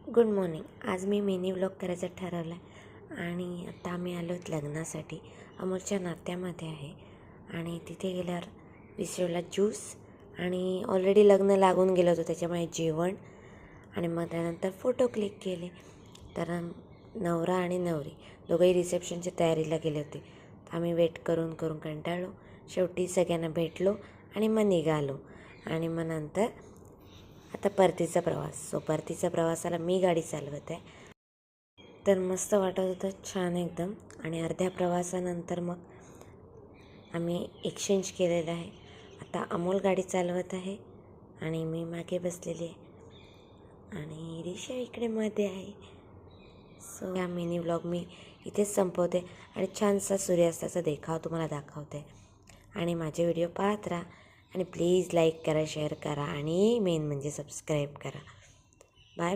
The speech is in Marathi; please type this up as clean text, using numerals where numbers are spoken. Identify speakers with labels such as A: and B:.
A: Good morning. आज मी मिनी व्लॉग करायचं ठरवलं आहे आणि आता आम्ही आलो आहोत लग्नासाठी. अमोलच्या नात्यामध्ये आहे आणि तिथे गेल्यावर विसरला ज्यूस आणि ऑलरेडी लग्न लागून गेलं होतं त्याच्यामुळे जेवण आणि मग त्यानंतर फोटो क्लिक केले. तर नवरा आणि नवरी दोघंही रिसेप्शनच्या तयारीला गेले होते. आम्ही वेट करून करून कंटाळलो. शेवटी सगळ्यांना भेटलो आणि मग निघालो. आणि मग नंतर आता परतीचा प्रवास. परतीच्या प्रवासाला मी गाडी चालवत आहे. तर मस्त वाटत होतं, छान एकदम. आणि अर्ध्या प्रवासानंतर मग आम्ही एक्सचेंज केलेलं आहे. आता अमोल गाडी चालवत आहे आणि मी मागे बसलेली आहे आणि रिशा इकडे मध्ये आहे. सो या मिनी व्लॉग मी इथेच संपवते आणि छानसा सूर्यास्ताचा देखाव तुम्हाला दाखवते. आणि माझे व्हिडिओ पाहत राहा आणि प्लीज लाईक करा, शेअर करा आणि मेन म्हणजे सबस्क्राईब करा.